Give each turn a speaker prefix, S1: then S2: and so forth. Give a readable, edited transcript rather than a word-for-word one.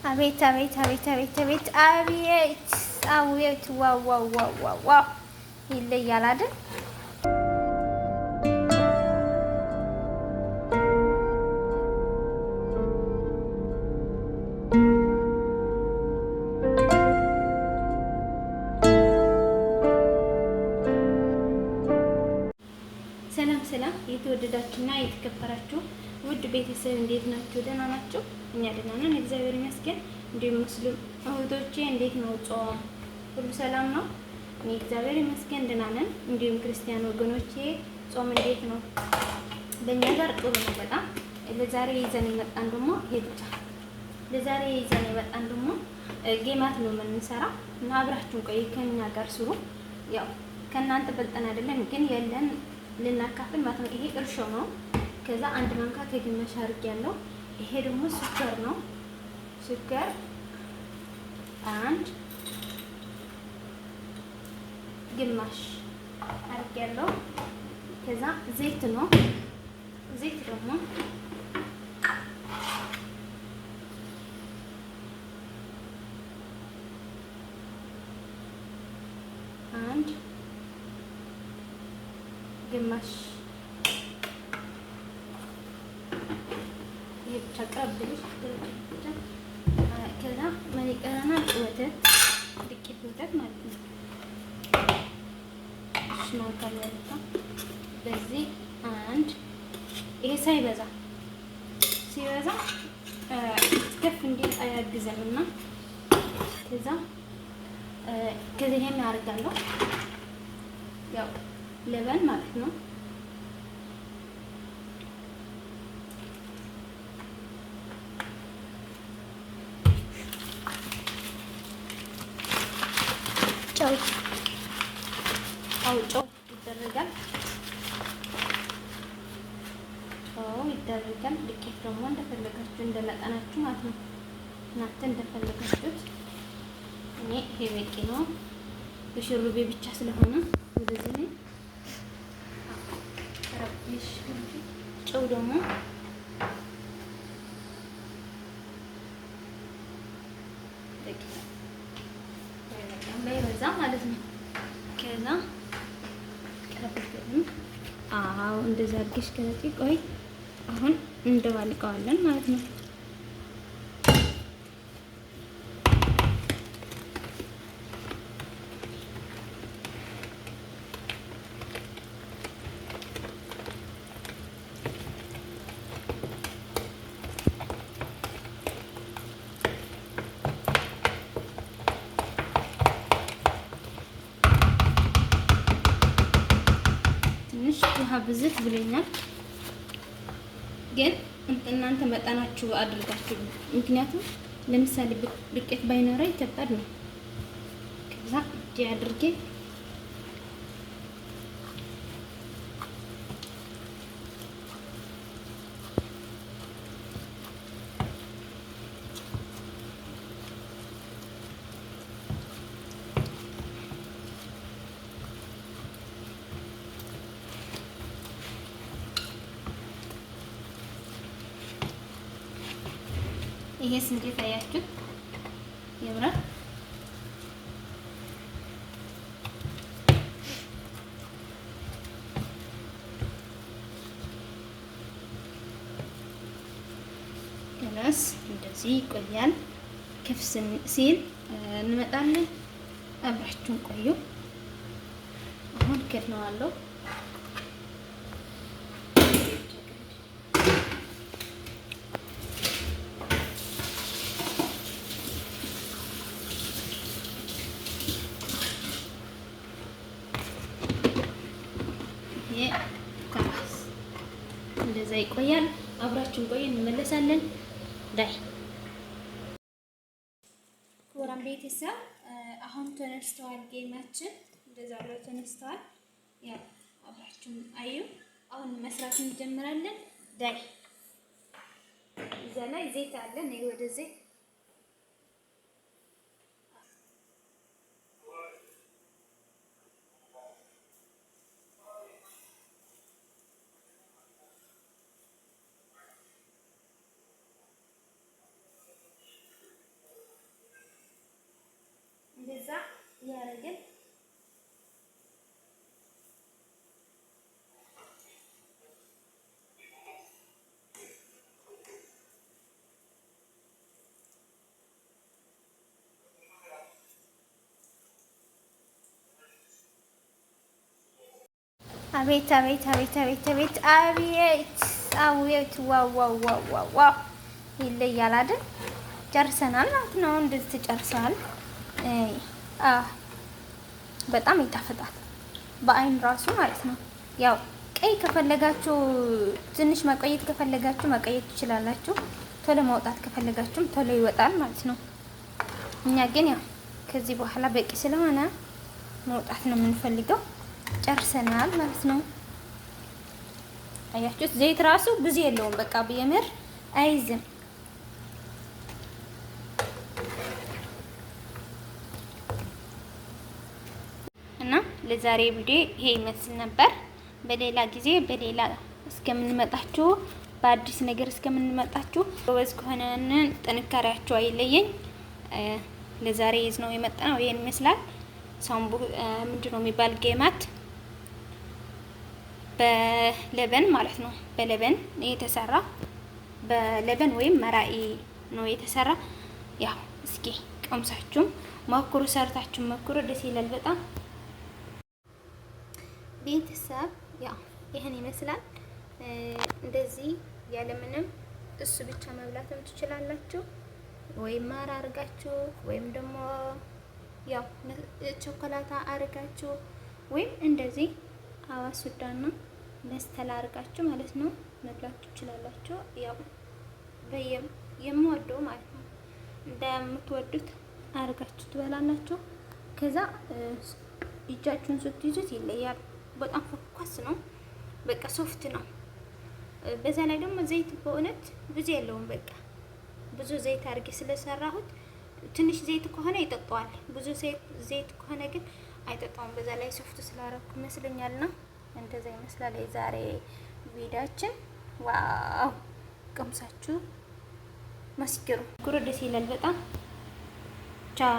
S1: አቤት አቤት አቤት አቤት አቤት አቤት አቤት ዋው ዋው ዋው ዋው ዋው ይለያል አይደል? ሰላም ሰላም የተወደዳችሁና የተከበራችሁ ውድ ቤተሰብ እንዴት ናችሁ? ደህና ናችሁ? እኛ ደህና ነን፣ እግዚአብሔር ይመስገን። እንዲሁም ሙስሊም እህቶቼ እንዴት ነው? ጾም ሁሉ ሰላም ነው? እኔ እግዚአብሔር ይመስገን ደህና ነን። እንዲሁም ክርስቲያን ወገኖቼ ጾም እንዴት ነው? በእኛ ጋር ጥሩ ነው በጣም። ለዛሬ ይዘን የመጣን ደግሞ ይሄ ብቻ። ለዛሬ ይዘን የመጣን ደግሞ ጌማት ነው የምንሰራው እና አብራችሁን ቆይ፣ ከኛ ጋር ስሩ። ያው ከእናንተ በልጠን አይደለም ግን ያለን ልናካፍል ማለት ነው። ይሄ እርሾ ነው። ከዛ አንድ ማንካ ከግማሽ አድርጌያለሁ። ይሄ ደግሞ ስኳር ነው። ስኳር አንድ ግማሽ አድርጌያለሁ። ከዛ ዘይት ነው። ዘይት ደግሞ አንድ ግማሽ ብቻ ቀረብ ብለሽ ከዛ ምን ይቀረናል? ወተት፣ ጥቂት ወተት ማለት ነው። እሺ ነው ካለታ በዚህ አንድ ይሄ ሳይበዛ ሲበዛ ከፍ እንዲል አያግዘምና ከዛ ይሄን አደርጋለሁ። ያው ለበን ማለት ነው። ጨው ይደረጋል። ጨው ይደረጋል። ዱቄት ደግሞ እንደፈለጋችሁ እንደመጠናችሁ ማለት ነው። እናንተ እንደፈለጋችሁት። እኔ ይሄ በቂ ነው። በሽሩቤ ብቻ ስለሆነ እንደዚህ ጨው ደግሞ በዛ ማለት ነው። ከዛ ቀረብልኝ። አዎ እንደዛ አድርገሽ ከነጪ ቆይ አሁን እንደባልቀዋለን ማለት ነው። ውሃ ብዝት ብሎኛል፣ ግን እናንተ መጠናችሁ አድርጋችሁ። ምክንያቱም ለምሳሌ ዱቄት ባይኖረኝ ከባድ ነው። ከዛ እጄ አድርጌ ይሄስ እንዴት አያችሁ? ያምራል። ከላስ እንደዚህ ይቆያል። ከፍ ሲል እንመጣለን። አብራችሁን ቆዩ። አሁን ከድነዋለሁ። እንደዛ ይቆያል። አብራችሁን ቆይ፣ እንመለሳለን። ዳይ ወራም ቤተሰብ አሁን ተነስተዋል። ጌማችን እንደዛ ብሎ ተነስተዋል። ያው አብራችሁን አዩ። አሁን መስራት እንጀምራለን። ዳይ እዛ ላይ ዘይት አለ። ነይ ወደ ዘይት ያረግን አቤት አቤት አቤት አቤት አቤት አቤት አቤት ዋው ዋው ዋው ዋው ዋው ይለያል አይደል? ጨርሰናል ማለት ነው። እንደዚህ ተጨርሰዋል። በጣም ይጣፍጣል በአይን ራሱ ማለት ነው። ያው ቀይ ከፈለጋችሁ ትንሽ መቆየት ከፈለጋችሁ መቆየት ትችላላችሁ። ቶሎ ማውጣት ከፈለጋችሁም ቶሎ ይወጣል ማለት ነው። እኛ ግን ያው ከዚህ በኋላ በቂ ስለሆነ መውጣት ነው የምንፈልገው። ጨርሰናል ማለት ነው። አያችሁት? ዘይት ራሱ ብዙ የለውም። በቃ በየምር አይዝም። እና ለዛሬ ቪዲዮ ይሄ ይመስል ነበር። በሌላ ጊዜ በሌላ እስከምንመጣችሁ በአዲስ ነገር እስከምንመጣችሁ ጎበዝ ከሆነን ጥንካሬያችሁ አይለየኝ። ለዛሬ ይዝነው የመጣነው ይሄን ይመስላል። ሳምቡ ምንድነው የሚባል ጌማት በለበን ማለት ነው። በለበን የተሰራ በለበን ወይም መራኢ ነው የተሰራ። ያው እስኪ ቀምሳችሁ ሞክሩ፣ ሰርታችሁ ሞክሩ። ደስ ይላል በጣም ቤተሰብ። ያው ይሄን ይመስላል። እንደዚህ ያለምንም እሱ ብቻ መብላትም ትችላላችሁ፣ ወይም ማር አርጋችሁ ወይም ደግሞ ያው ቾኮላታ አርጋችሁ ወይም እንደዚህ አዋሱዳና መስተላ አርጋችሁ ማለት ነው መብላት ትችላላችሁ። ያው የምወደው ማለት ነው እንደምትወዱት አርጋችሁ ትበላላችሁ። ከዛ እጃችሁን ስትይዙት ይለያል። በጣም ፎካስ ነው፣ በቃ ሶፍት ነው። በዛ ላይ ደግሞ ዘይት በእውነት ብዙ የለውም። በቃ ብዙ ዘይት አርጌ ስለሰራሁት ትንሽ ዘይት ከሆነ ይጠጣዋል፣ ብዙ ዘይት ከሆነ ግን አይጠጣውም። በዛ ላይ ሶፍት ስላረኩ ይመስለኛልና እንደዛ ይመስላል የዛሬ ቪዲዮአችን። ዋው ቀምሳችሁ መስክሩ። ደስ ይላል በጣም። ቻው